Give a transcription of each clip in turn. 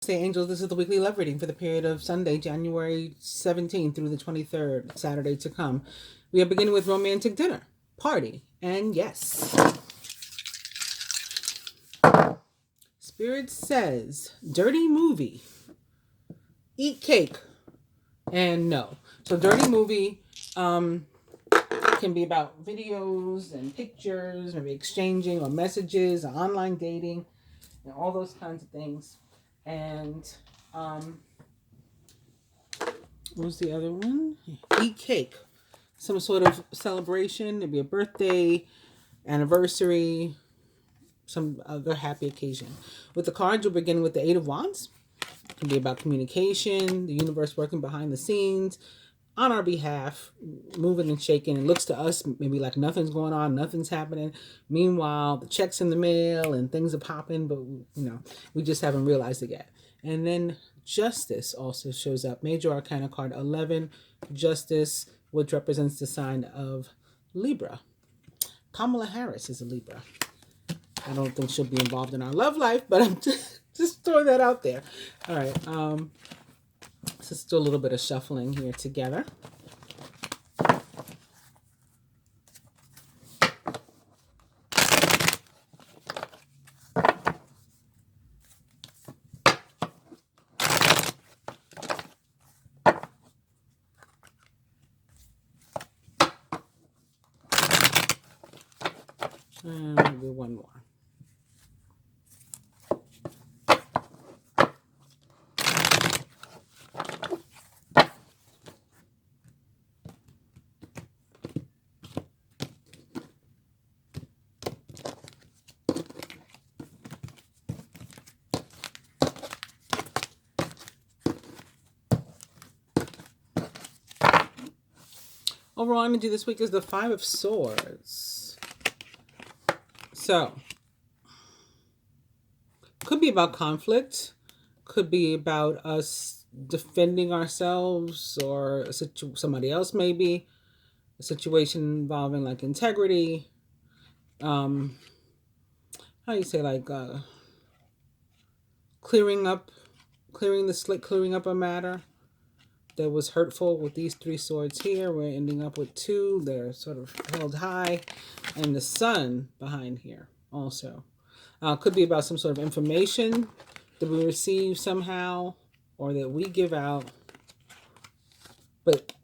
Say Angels, this is the weekly love reading for the period of Sunday, January 17th through the 23rd, Saturday to come. We are beginning with romantic dinner, party, and yes. Spirit says, dirty movie, eat cake, and no. So dirty movie can be about videos and pictures, maybe exchanging or messages, or online dating, and all those kinds of things. And what was the other one? Eat cake. Some sort of celebration. Maybe a birthday, anniversary, some other happy occasion. With the cards, we'll begin with the Eight of Wands. It can be about communication, the universe working behind the scenes on our behalf, moving and shaking. It looks to us maybe like nothing's going on, nothing's happening. Meanwhile, the check's in the mail and things are popping, but we just haven't realized it yet. And then Justice also shows up. Major Arcana card 11, Justice, which represents the sign of Libra. Kamala Harris is a Libra. I don't think she'll be involved in our love life, but I'm just throwing that out there. All right. Let's do a little bit of shuffling here together. And maybe one more. Overall energy this week is the Five of Swords. So, could be about conflict, could be about us defending ourselves or somebody else maybe, a situation involving like integrity, how do you say, like clearing the slate, clearing up a matter that was hurtful. With these three swords here, we're ending up with two. They're sort of held high, and the sun behind here also. Could be about some sort of information that we receive somehow or that we give out. But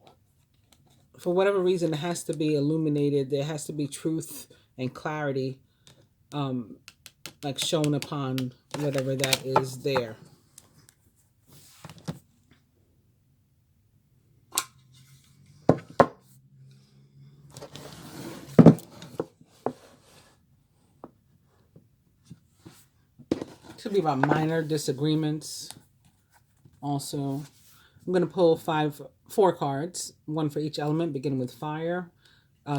for whatever reason, it has to be illuminated. There has to be truth and clarity like shown upon whatever that is there. Could be about minor disagreements also. I'm going to pull four cards, one for each element, beginning with fire.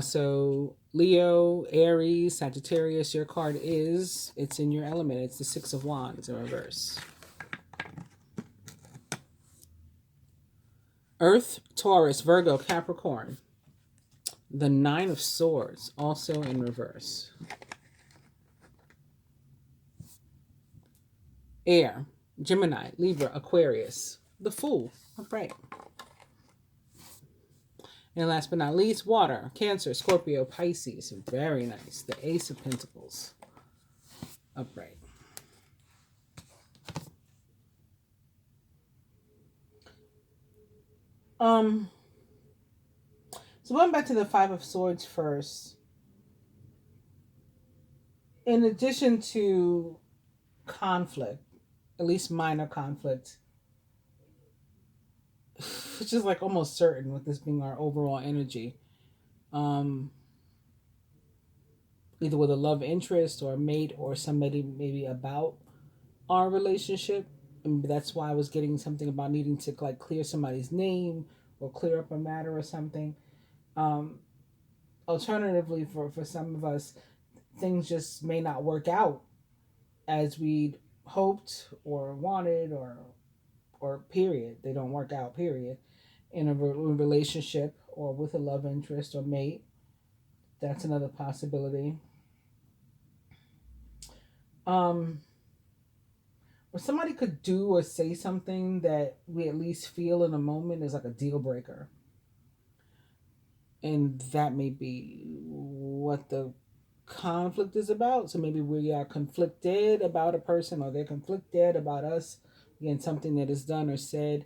So Leo, Aries, Sagittarius, your card it's in your element. It's the Six of Wands in reverse. Earth, Taurus, Virgo, Capricorn. The Nine of Swords, also in reverse. Air, Gemini, Libra, Aquarius. The Fool, upright. And last but not least, water, Cancer, Scorpio, Pisces. Very nice. The Ace of Pentacles, upright. So going back to the Five of Swords first. In addition to conflict, at least minor conflict, which is like almost certain with this being our overall energy, either with a love interest or a mate or somebody maybe about our relationship. And that's why I was getting something about needing to like clear somebody's name or clear up a matter or something. Alternatively, for some of us, things just may not work out as we'd hoped or wanted, or period. They don't work out, period, in a relationship or with a love interest or mate. That's another possibility. Or somebody could do or say something that we at least feel in a moment is like a deal breaker. And that may be what the conflict is about. So maybe we are conflicted about a person, or they're conflicted about us, again, something that is done or said,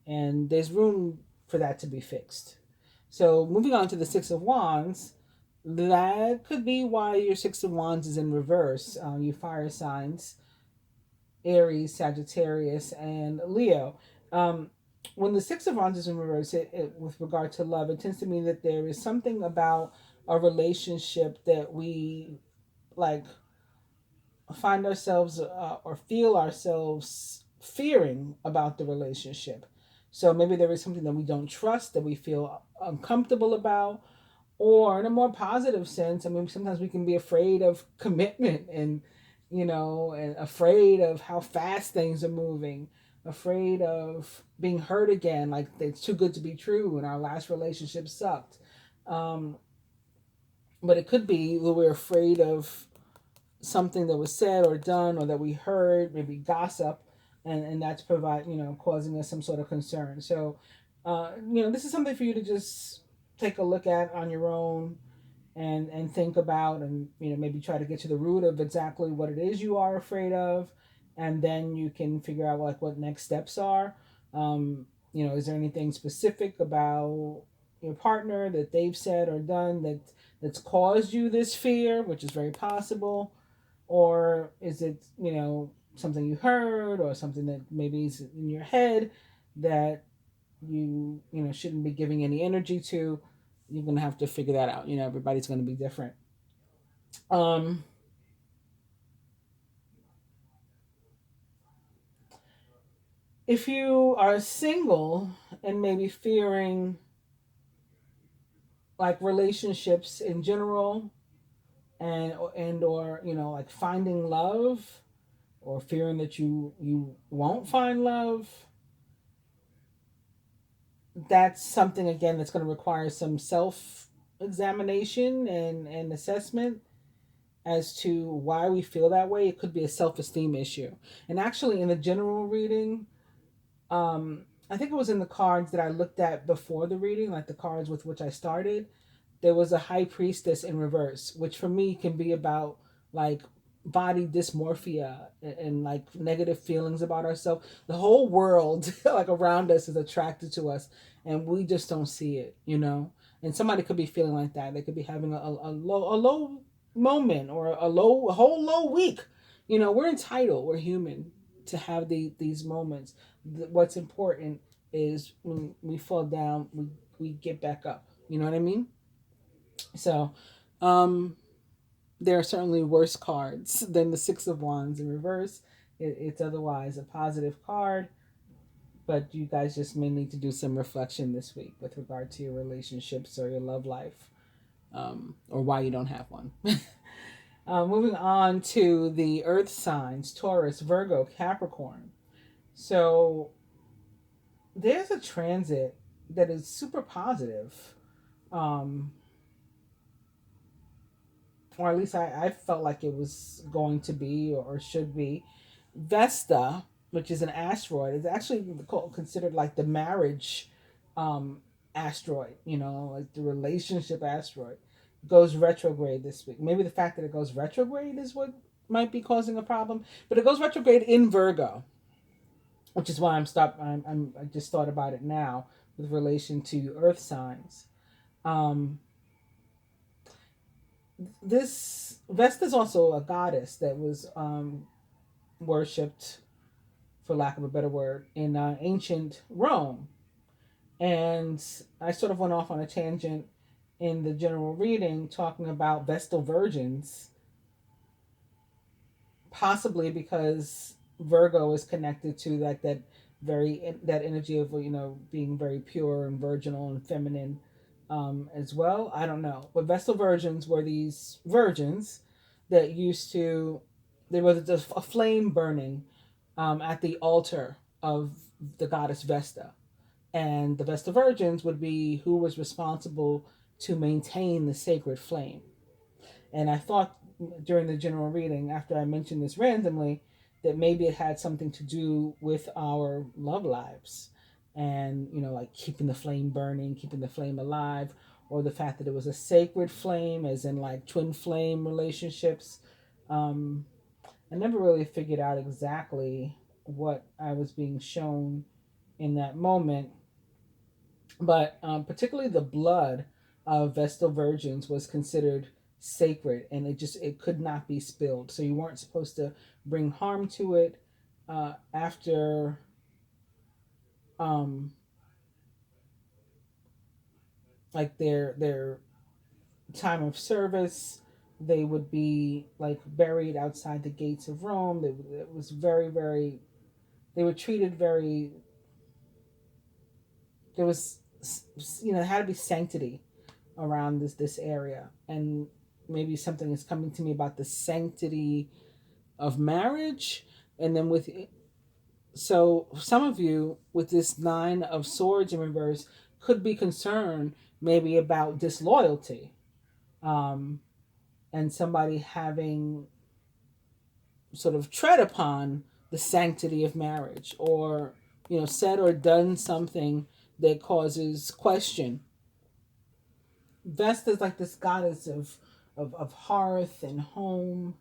and there's room for that to be fixed. So moving on to the Six of Wands, that could be why your Six of Wands is in reverse. You fire signs, Aries, Sagittarius, and Leo. Um, when the Six of Wands is in reverse, with regard to love, it tends to mean that there is something about a relationship that we like find ourselves or feel ourselves fearing about the relationship. So maybe there is something that we don't trust, that we feel uncomfortable about, or in a more positive sense, I mean, sometimes we can be afraid of commitment and, and afraid of how fast things are moving, afraid of being hurt again, like it's too good to be true and our last relationship sucked. Um, but it could be that we're afraid of something that was said or done or that we heard, maybe gossip, and that's causing us some sort of concern. So, this is something for you to just take a look at on your own and think about, and maybe try to get to the root of exactly what it is you are afraid of, and then you can figure out like what next steps are. Is there anything specific about your partner that they've said or done that's caused you this fear, which is very possible, or is it something you heard or something that maybe is in your head that you shouldn't be giving any energy to? You're gonna have to figure that out. Everybody's gonna be different. um if you are single and maybe fearing like relationships in general, and or like finding love, or fearing that you won't find love, that's something again that's going to require some self examination and assessment as to why we feel that way. It could be a self-esteem issue. And actually in the general reading, I think it was in the cards that I looked at before the reading, like the cards with which I started, there was a high priestess in reverse, which for me can be about like body dysmorphia and like negative feelings about ourselves. The whole world like around us is attracted to us, and we just don't see it. And somebody could be feeling like that. They could be having a low moment, or a whole low week. We're entitled, we're human, to have these moments. What's important is when we fall down, we get back up. You know what I mean? So, um, there are certainly worse cards than the Six of Wands in reverse. It's otherwise a positive card, but you guys just may need to do some reflection this week with regard to your relationships or your love life, or why you don't have one. Moving on to the earth signs: Taurus, Virgo, Capricorn. So, there's a transit that is super positive. Um, or at least I felt like it was going to be, or should be. Vesta, which is an asteroid, is actually considered like the marriage um, asteroid, like the relationship asteroid. Goes retrograde this week. Maybe the fact that it goes retrograde is what might be causing a problem, but it goes retrograde in Virgo, which is why I just thought about it now with relation to earth signs. Um, this Vesta is also a goddess that was worshipped, for lack of a better word, in ancient Rome. And I sort of went off on a tangent in the general reading talking about Vestal virgins, possibly because Virgo is connected to like that energy of being very pure and virginal and feminine, as well. I don't know, but Vestal virgins were these virgins that used to, there was a flame burning at the altar of the goddess Vesta, and the Vestal virgins would be who was responsible to maintain the sacred flame. And I thought during the general reading, after I mentioned this randomly, that maybe it had something to do with our love lives, and like keeping the flame burning, keeping the flame alive, or the fact that it was a sacred flame, as in like twin flame relationships. um I never really figured out exactly what I was being shown in that moment, but particularly the blood of Vestal virgins was considered sacred, and it could not be spilled. So you weren't supposed to bring harm to it. After um, like their time of service, they would be like buried outside the gates of Rome. It was very, very. They were treated very. There was, there had to be sanctity around this area, and maybe something is coming to me about the sanctity of marriage. And then with so some of you with this nine of swords in reverse could be concerned maybe about disloyalty, um, and somebody having sort of tread upon the sanctity of marriage, or said or done something that causes question. Vesta is like this goddess of hearth and home,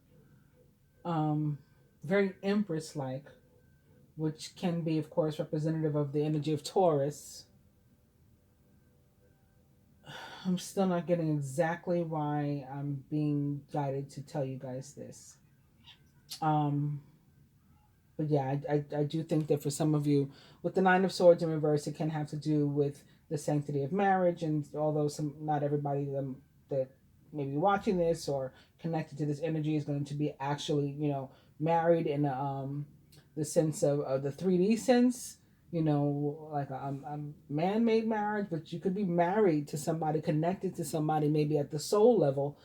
um, very empress like, which can be, of course, representative of the energy of Taurus. I'm still not getting exactly why I'm being guided to tell you guys this. Um, but yeah, I do think that for some of you, with the Nine of Swords in reverse, it can have to do with the sanctity of marriage. And although not everybody that may be watching this or connected to this energy is going to be actually, married in the sense of the 3D sense, like a man-made marriage, but you could be married to somebody, connected to somebody, maybe at the soul level.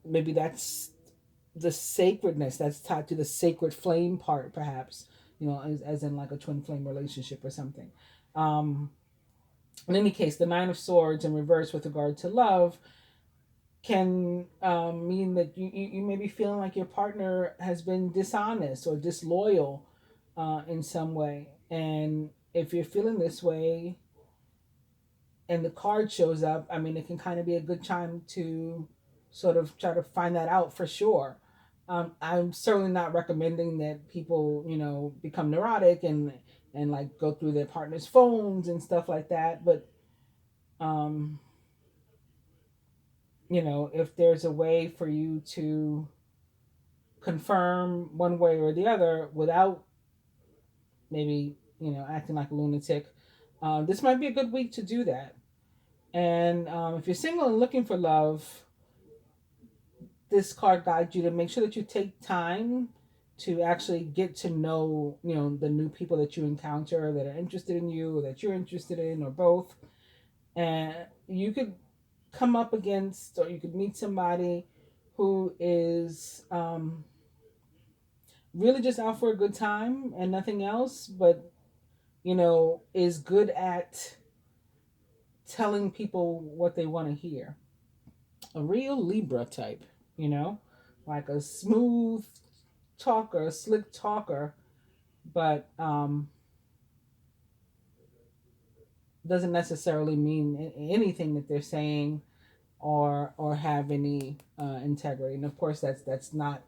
Maybe that's the sacredness that's tied to the sacred flame part, perhaps, as in like a twin flame relationship or something. um in any case, the Nine of Swords in reverse with regard to love can mean that you may be feeling like your partner has been dishonest or disloyal in some way. And if you're feeling this way and the card shows up, I mean, it can kind of be a good time to sort of try to find that out for sure. I'm certainly not recommending that people, become neurotic and like go through their partner's phones and stuff like that. But, um, if there's a way for you to confirm one way or the other without maybe, acting like a lunatic, this might be a good week to do that. And if you're single and looking for love, this card guides you to make sure that you take time to actually get to know, the new people that you encounter that are interested in you, or that you're interested in, or both. And you could come up against, or you could meet somebody who is really just out for a good time and nothing else, but is good at telling people what they want to hear. A real Libra type, you know, like a smooth talker, a slick talker, but doesn't necessarily mean anything that they're saying, or have any integrity. And of course, that's not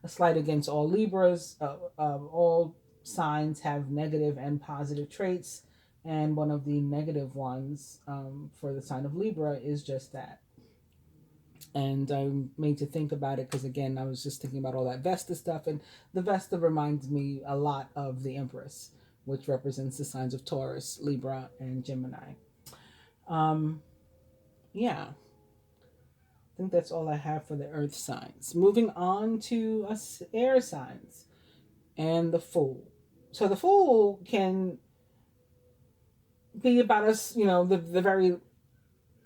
a slight against all Libras. All signs have negative and positive traits, and one of the negative ones for the sign of Libra is just that. And I'm made to think about it because, again, I was just thinking about all that Vesta stuff, and the Vesta reminds me a lot of the Empress, which represents the signs of Taurus, Libra, and Gemini. Um, yeah, I think that's all I have for the Earth signs. Moving on to us air signs and the Fool. So the Fool can be about us, the very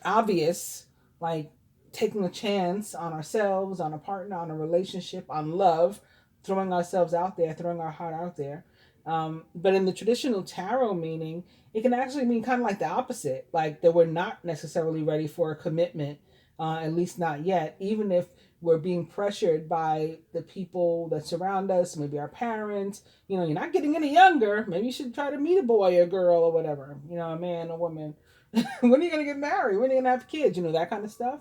obvious, like taking a chance on ourselves, on a partner, on a relationship, on love, throwing ourselves out there, throwing our heart out there. But in the traditional tarot meaning, it can actually mean kind of like the opposite, like that we're not necessarily ready for a commitment, at least not yet, even if we're being pressured by the people that surround us, maybe our parents. You know, you're not getting any younger. Maybe you should try to meet a boy or girl or whatever. You know, a man, a woman. When are you gonna get married? When are you gonna have kids? You know, that kind of stuff.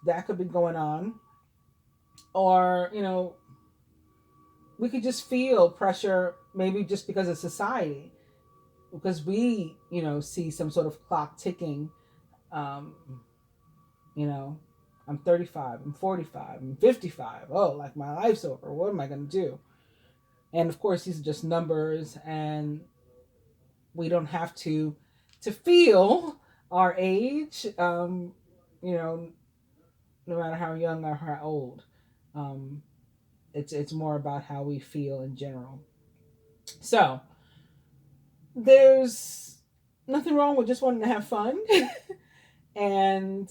That could be going on, or you know, we could just feel pressure, maybe just because of society, because we, you know, see some sort of clock ticking. Um, you know, I'm 35, I'm 45, I'm 55. Oh, like my life's over. What am I going to do? And of course, these are just numbers, and we don't have to feel our age. You know, no matter how young or how old. Um, it's more about how we feel in general. So there's nothing wrong with just wanting to have fun, and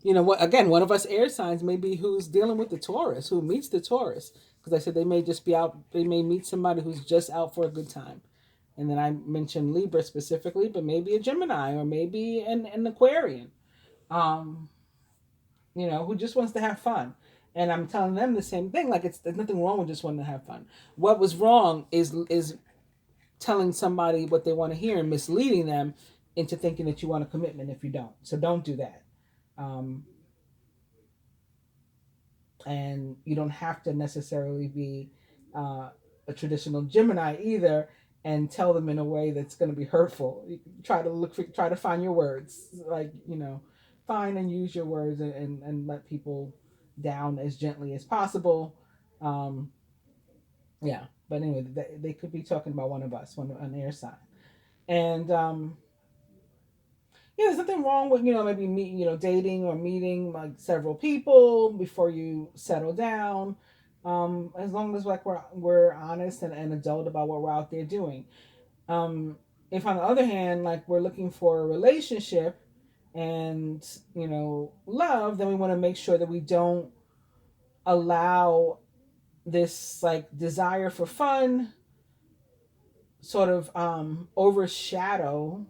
you know what, again, one of us air signs may be who's dealing with the Taurus, who meets the Taurus, because I said they may just be out, they may meet somebody who's just out for a good time. And then I mentioned Libra specifically, but maybe a Gemini or maybe an Aquarian, um you know, who just wants to have fun. And I'm telling them the same thing, like there's nothing wrong with just wanting to have fun. What was wrong is telling somebody what they want to hear and misleading them into thinking that you want a commitment if you don't. So don't do that. um and you don't have to necessarily be a traditional Gemini either, and tell them in a way that's going to be hurtful. You try to try to find your words, like, you know, find and use your words, and let people down as gently as possible. Um, yeah, but anyway, they could be talking about one of us, an air sign, and yeah, there's nothing wrong with, you know, maybe dating or meeting like several people before you settle down. As long as like we're honest and adult about what we're out there doing. Um, if on the other hand, like we're looking for a relationship and, you know, love, then we want to make sure that we don't allow this like desire for fun sort of overshadow,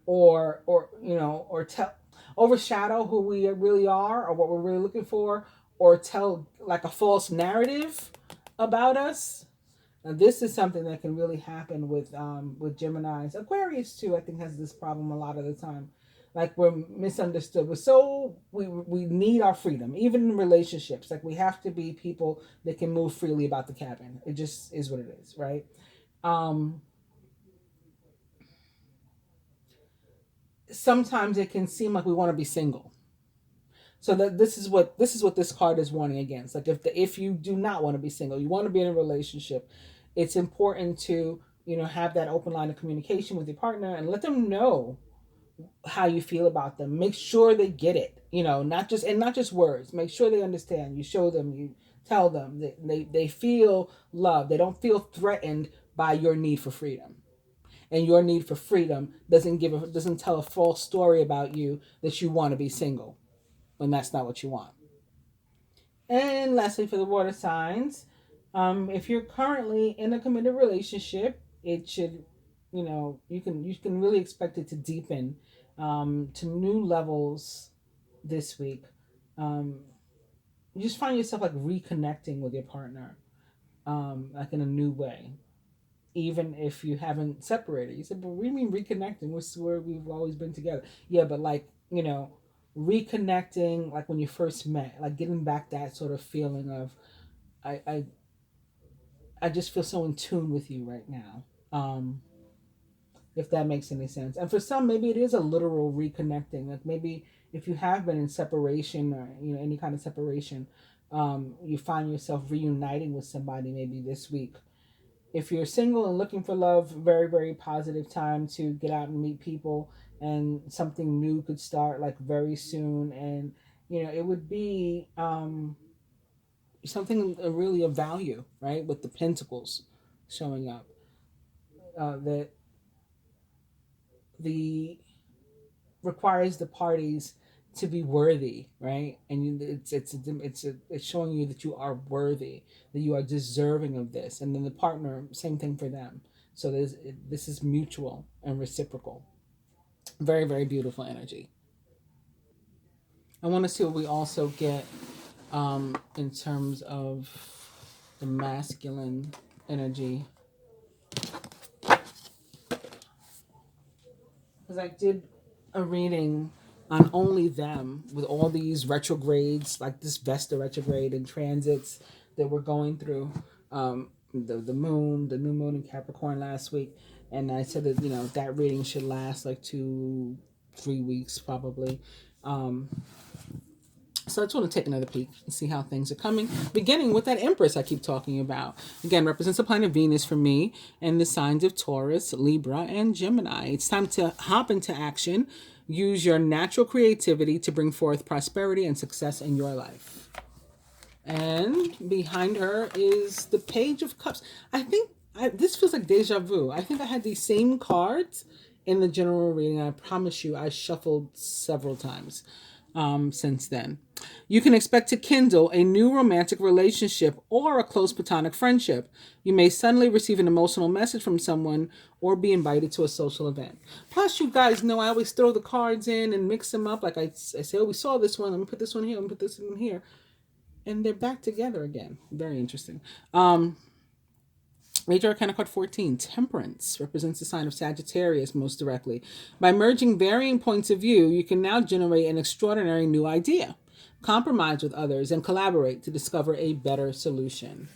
or you know, or tell overshadow who we really are or what we're really looking for, or tell like a false narrative about us. Now, this is something that can really happen with Gemini's. Aquarius too, I think, has this problem a lot of the time. Like we're misunderstood. We need our freedom, even in relationships. Like we have to be people that can move freely about the cabin. It just is what it is, right? Um, Sometimes it can seem like we want to be single. So that this is what this card is warning against. Like if you do not want to be single, you want to be in a relationship, it's important to, you know, have that open line of communication with your partner and let them know how you feel about them. Make sure they get it. You know, not just words. Make sure they understand. You show them. You tell them that they feel love. They don't feel threatened by your need for freedom. And your need for freedom doesn't tell a false story about you that you want to be single when that's not what you want. And lastly, for the water signs, if you're currently in a committed relationship, it should, you know, you can really expect it to deepen to new levels this week. Um, you just find yourself like reconnecting with your partner, like in a new way, even if you haven't separated. You said, but what do you mean reconnecting? Where we've always been together. Yeah, but like, you know, reconnecting like when you first met, like getting back that sort of feeling of I I, I just feel so in tune with you right now. If that makes any sense. And for some, maybe it is a literal reconnecting. Like maybe if you have been in separation or, you know, any kind of separation, you find yourself reuniting with somebody maybe this week. If you're single and looking for love, very, very positive time to get out and meet people, and something new could start like very soon. And, you know, it would be something really of value, right? With the pentacles showing up. That the requires the parties to be worthy, right? And it's showing you that you are worthy, that you are deserving of this, and then the partner, same thing for them. So this is mutual and reciprocal. Very, very beautiful energy. I want to see what we also get in terms of the masculine energy. Because I did a reading on only them with all these retrogrades, like this Vesta retrograde and transits that we're going through. The moon, the new moon in Capricorn last week, and I said that that reading should last like 2-3 weeks probably. So I just want to take another peek and see how things are coming. Beginning with that Empress I keep talking about. Again, represents the planet Venus for me and the signs of Taurus, Libra, and Gemini. It's time to hop into action. Use your natural creativity to bring forth prosperity and success in your life. And behind her is the Page of Cups. I think this feels like deja vu. I think I had these same cards in the general reading. I promise you I shuffled several times since then. You can expect to kindle a new romantic relationship or a close platonic friendship. You may suddenly receive an emotional message from someone or be invited to a social event. Plus, you guys know I always throw the cards in and mix them up. Like I say, oh, we saw this one. Let me put this one here. Let me put this one here. And they're back together again. Very interesting. Major Arcana card 14, Temperance, represents the sign of Sagittarius most directly. By merging varying points of view, you can now generate an extraordinary new idea, compromise with others, and collaborate to discover a better solution.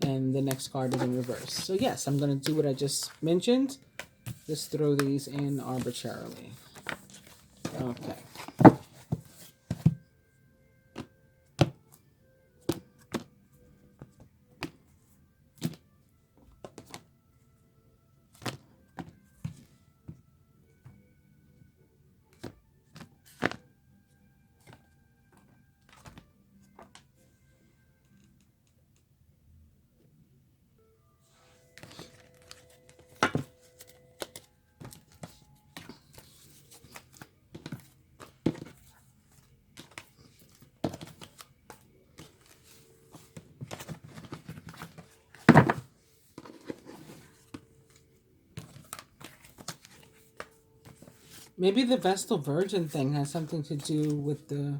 And the next card is in reverse. So yes, I'm going to do what I just mentioned. Just throw these in arbitrarily. Okay. Maybe the Vestal Virgin thing has something to do with the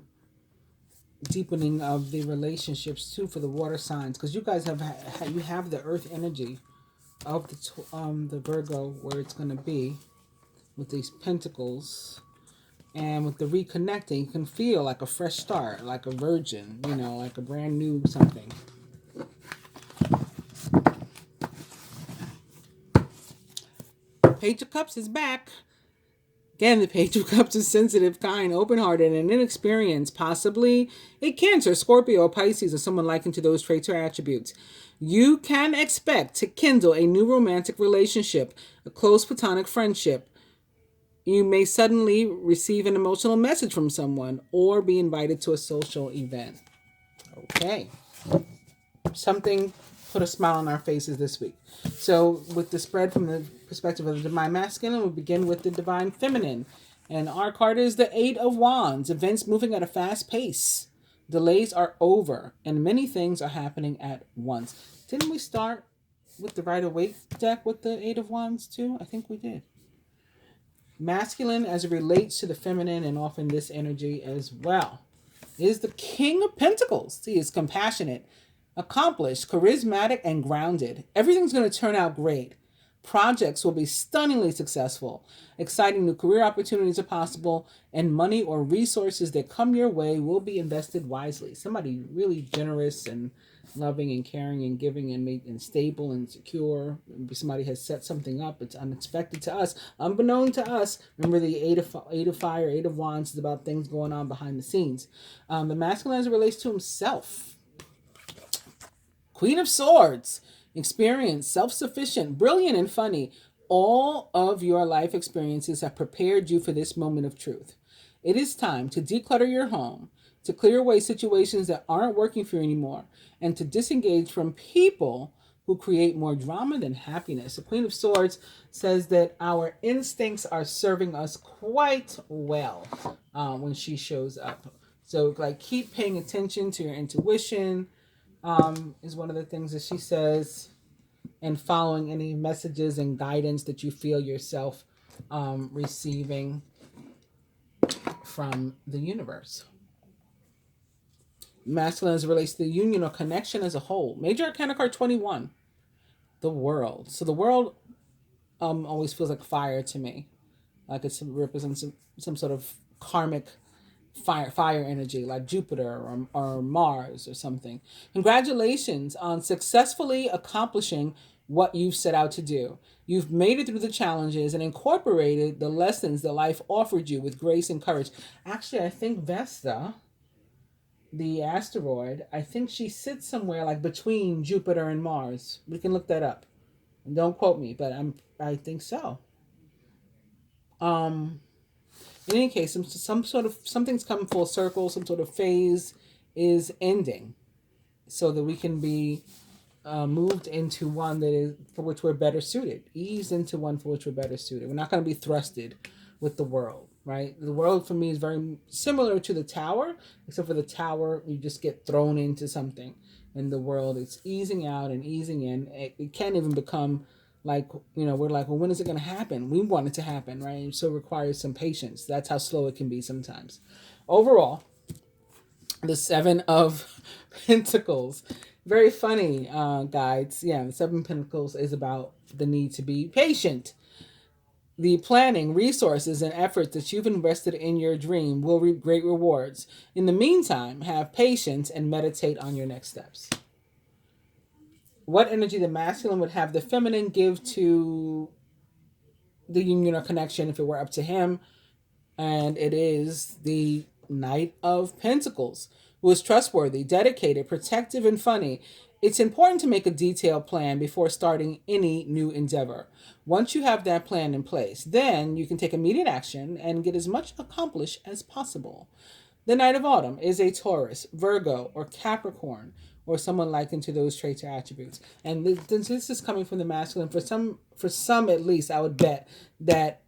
deepening of the relationships too for the water signs, because you guys have the Earth energy of the Virgo where it's going to be with these pentacles, and with the reconnecting, you can feel like a fresh start, like a virgin, like a brand new something. Page of Cups is back. Again, the Page of Cups is sensitive, kind, open-hearted, and inexperienced. Possibly a Cancer, Scorpio, or Pisces, or someone likened to those traits or attributes. You can expect to kindle a new romantic relationship, a close platonic friendship. You may suddenly receive an emotional message from someone or be invited to a social event. Okay. Something put a smile on our faces this week. So with the spread from the perspective of the Divine Masculine, we'll begin with the Divine Feminine. And our card is the Eight of Wands. Events moving at a fast pace. Delays are over, and many things are happening at once. Didn't we start with the Rider-Waite deck with the Eight of Wands too? I think we did. Masculine as it relates to the feminine, and often this energy as well, is the King of Pentacles. He is compassionate, accomplished, charismatic, and grounded. Everything's going to turn out great. Projects will be stunningly successful. Exciting new career opportunities are possible, and money or resources that come your way will be invested wisely. Somebody really generous and loving and caring and giving and stable and secure. Somebody has set something up. It's unexpected to us, unbeknown to us. Remember, the Eight of Fire, Eight of Wands is about things going on behind the scenes. The masculine as it relates to himself. Queen of Swords, experienced, self-sufficient, brilliant, and funny. All of your life experiences have prepared you for this moment of truth. It is time to declutter your home, to clear away situations that aren't working for you anymore, and to disengage from people who create more drama than happiness. The Queen of Swords says that our instincts are serving us quite well when she shows up. So, keep paying attention to your intuition, is one of the things that she says, and following any messages and guidance that you feel yourself receiving from the universe. Masculine as it relates to the union or connection as a whole. Major Arcana card 21, the world. So the world always feels like fire to me. Like it represents some sort of karmic fire energy, like Jupiter or Mars or something. Congratulations on successfully accomplishing what you've set out to do. You've made it through the challenges and incorporated the lessons that life offered you with grace and courage. Actually, I think Vesta, the asteroid, I think she sits somewhere like between Jupiter and Mars. We can look that up. Don't quote me, but I think so. In any case, some sort of something's come full circle. Some sort of phase is ending, so that we can be moved into one that is for which we're better suited. Ease into one for which we're better suited. We're not going to be thrusted with the world, right? The world for me is very similar to the tower, except for the tower you just get thrown into something, and the world it's easing out and easing in. It can't even become like, we're like, well, when is it going to happen? We want it to happen, right? So it requires some patience. That's how slow it can be sometimes. Overall, the Seven of Pentacles, very funny, guides. Yeah, the Seven of Pentacles is about the need to be patient. The planning, resources, and efforts that you've invested in your dream will reap great rewards. In the meantime, have patience and meditate on your next steps. What energy the masculine would have the feminine give to the union or connection if it were up to him? And it is the Knight of Pentacles, who is trustworthy, dedicated, protective, and funny. It's important to make a detailed plan before starting any new endeavor. Once you have that plan in place, then you can take immediate action and get as much accomplished as possible. The Knight of Autumn is a Taurus, Virgo, or Capricorn, or someone likened to those traits or attributes. And this is coming from the masculine. For some at least, I would bet that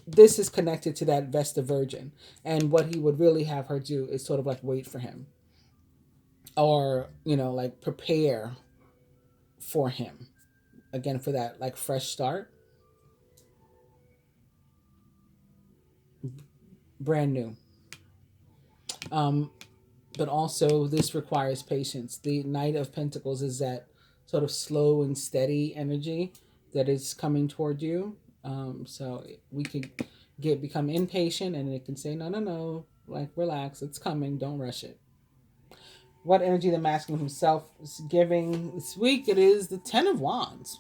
this is connected to that Vesta Virgin. And what he would really have her do is sort of like wait for him. Or, like prepare for him. Again, for that like fresh start. Brand new. But also this requires patience. The Knight of Pentacles is that sort of slow and steady energy that is coming toward you. So we could become impatient, and it can say, no, like relax, it's coming, don't rush it. What energy the masculine himself is giving this week? It is the Ten of Wands.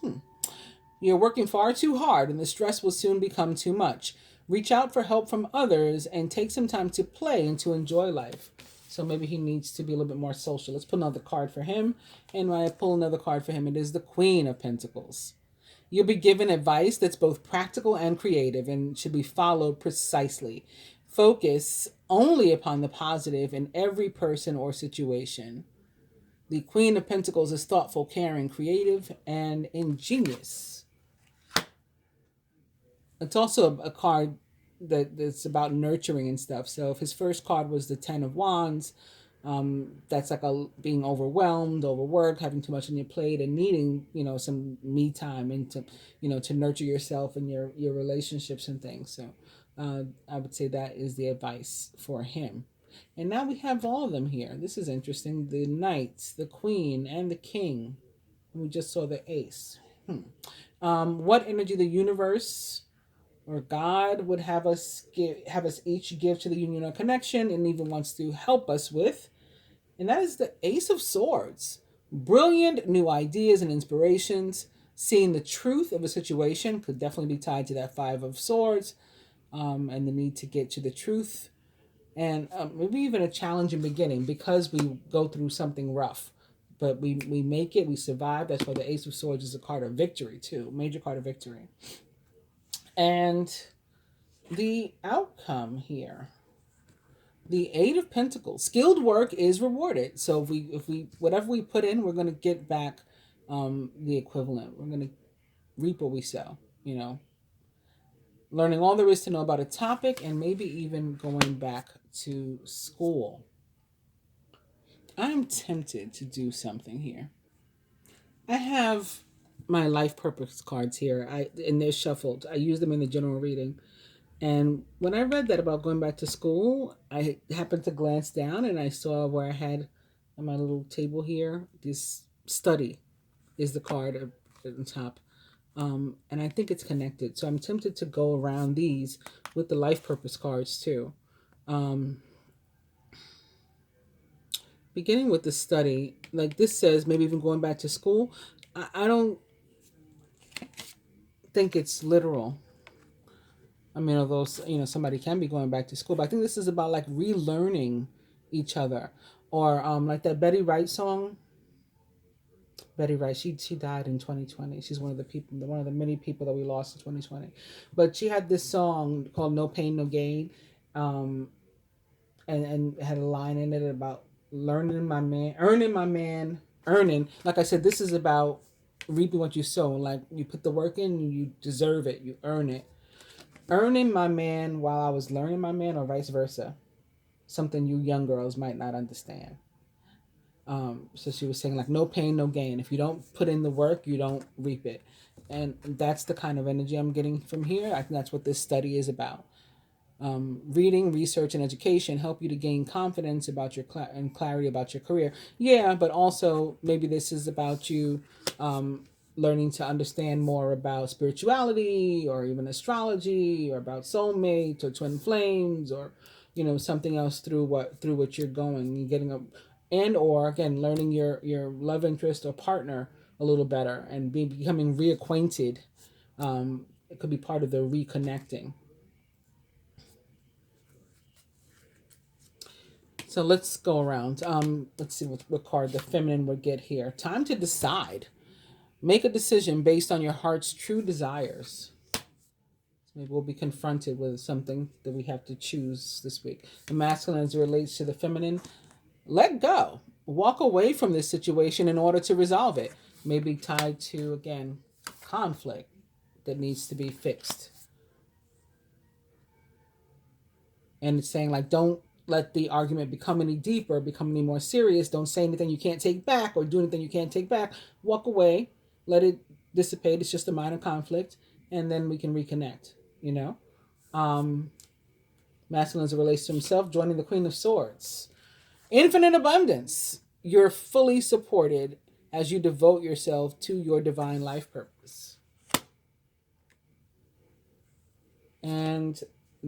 You're working far too hard, and the stress will soon become too much. Reach out for help from others and take some time to play and to enjoy life. So maybe he needs to be a little bit more social. Let's pull another card for him. And when I pull another card for him, it is the Queen of Pentacles. You'll be given advice that's both practical and creative and should be followed precisely. Focus only upon the positive in every person or situation. The Queen of Pentacles is thoughtful, caring, creative, and ingenious. It's also a card that's about nurturing and stuff. So if his first card was the Ten of Wands, that's like being overwhelmed, overworked, having too much on your plate, and needing some me time and to nurture yourself and your relationships and things. So I would say that is the advice for him. And now we have all of them here. This is interesting. The Knight, the Queen, and the King. We just saw the Ace. What energy the universe or God would have us each give to the union or connection, and even wants to help us with. And that is the Ace of Swords. Brilliant new ideas and inspirations. Seeing the truth of a situation could definitely be tied to that Five of Swords, and the need to get to the truth. And maybe even a challenging beginning because we go through something rough. But we make it, we survive. That's why the Ace of Swords is a card of victory too. Major card of victory. And the outcome here, the Eight of Pentacles. Skilled work is rewarded. So if we whatever we put in, we're going to get back the equivalent. We're going to reap what we sow. Learning all there is to know about a topic, and maybe even going back to school. I'm tempted to do something here. I have my life purpose cards here, and they're shuffled. I use them in the general reading. And when I read that about going back to school, I happened to glance down and I saw where I had on my little table here this study is the card at the top. And I think it's connected. So I'm tempted to go around these with the life purpose cards too. Um, Beginning with the study, like this says, maybe even going back to school, I don't think it's literal. I mean, although somebody can be going back to school, but I think this is about like relearning each other, or like that Betty Wright song. Betty Wright, she died in 2020. She's one of the many people that we lost in 2020. But she had this song called "No Pain, No Gain," um, and had a line in it about earning. Like I said, this is about reaping what you sow. Like you put the work in, you deserve it, you earn it. Earning my man while I was learning my man, or vice versa. Something you young girls might not understand. So she was saying like no pain, no gain. If you don't put in the work, you don't reap it. And that's the kind of energy I'm getting from here. I think that's what this study is about. Reading, research, and education help you to gain confidence about your and clarity about your career. Yeah, but also maybe this is about you learning to understand more about spirituality or even astrology or about soulmates or twin flames or something else through what you're going. You're getting a and or again learning your love interest or partner a little better and becoming reacquainted. It could be part of the reconnecting. So let's go around. Let's see what card the feminine would get here. Time to decide. Make a decision based on your heart's true desires. So maybe we'll be confronted with something that we have to choose this week. The masculine as it relates to the feminine. Let go. Walk away from this situation in order to resolve it. Maybe tied to, again, conflict that needs to be fixed. And it's saying like don't let the argument become any deeper, become any more serious. Don't say anything you can't take back or do anything you can't take back. Walk away, let it dissipate. It's just a minor conflict, and then we can reconnect. You know, um, masculine as it relates to himself, joining the Queen of Swords, infinite abundance. You're fully supported as you devote yourself to your divine life purpose. And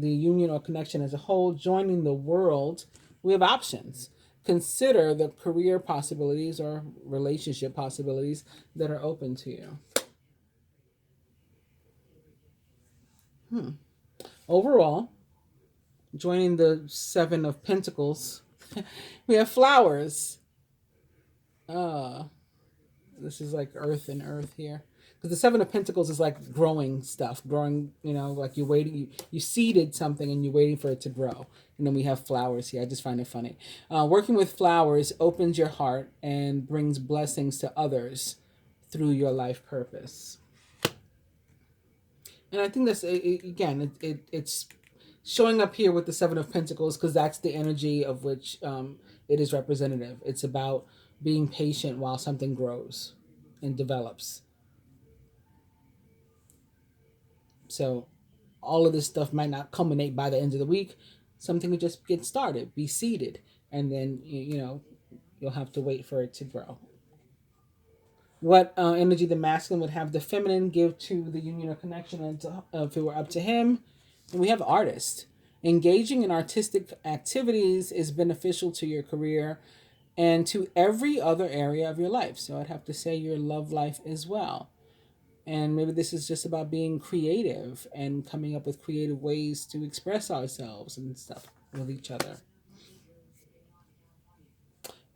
the union or connection as a whole, joining the world, we have options. Consider the career possibilities or relationship possibilities that are open to you. Overall, joining the Seven of Pentacles, we have flowers. Uh, this is like earth and earth here. Because the Seven of Pentacles is like growing stuff, growing, like you're waiting, you seeded something and you're waiting for it to grow. And then we have flowers here. I just find it funny. Working with flowers opens your heart and brings blessings to others through your life purpose. And I think that's, again, it's showing up here with the Seven of Pentacles because that's the energy of which it is representative. It's about being patient while something grows and develops. So all of this stuff might not culminate by the end of the week. Something will just get started, be seeded, and then you'll have to wait for it to grow. What energy the masculine would have the feminine give to the union or connection, and if it were up to him. And we have artist. Engaging in artistic activities is beneficial to your career and to every other area of your life. So I'd have to say your love life as well. And maybe this is just about being creative and coming up with creative ways to express ourselves and stuff with each other.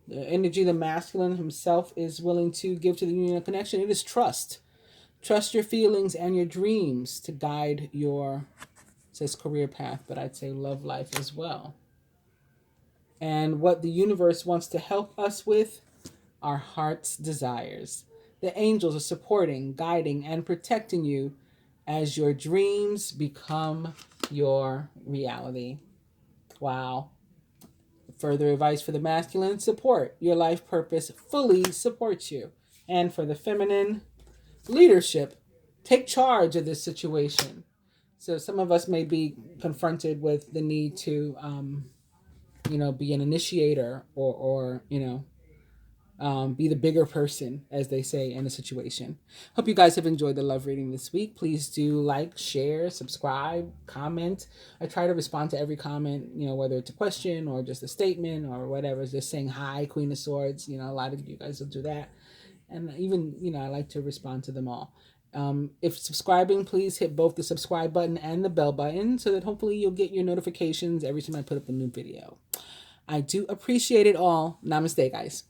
The energy the masculine himself is willing to give to the union connection, it is trust. Trust your feelings and your dreams to guide your, it says career path, but I'd say love life as well. And what the universe wants to help us with, our heart's desires. The angels are supporting, guiding, and protecting you as your dreams become your reality. Wow. Further advice for the masculine, support. Your life purpose fully supports you. And for the feminine, leadership. Take charge of this situation. So some of us may be confronted with the need to, be an initiator or be the bigger person, as they say, in a situation. Hope you guys have enjoyed the love reading this week. Please do like, share, subscribe, comment. I try to respond to every comment, whether it's a question or just a statement or whatever. Just saying hi, Queen of Swords. A lot of you guys will do that. And even, I like to respond to them all. If subscribing, please hit both the subscribe button and the bell button so that hopefully you'll get your notifications every time I put up a new video. I do appreciate it all. Namaste, guys.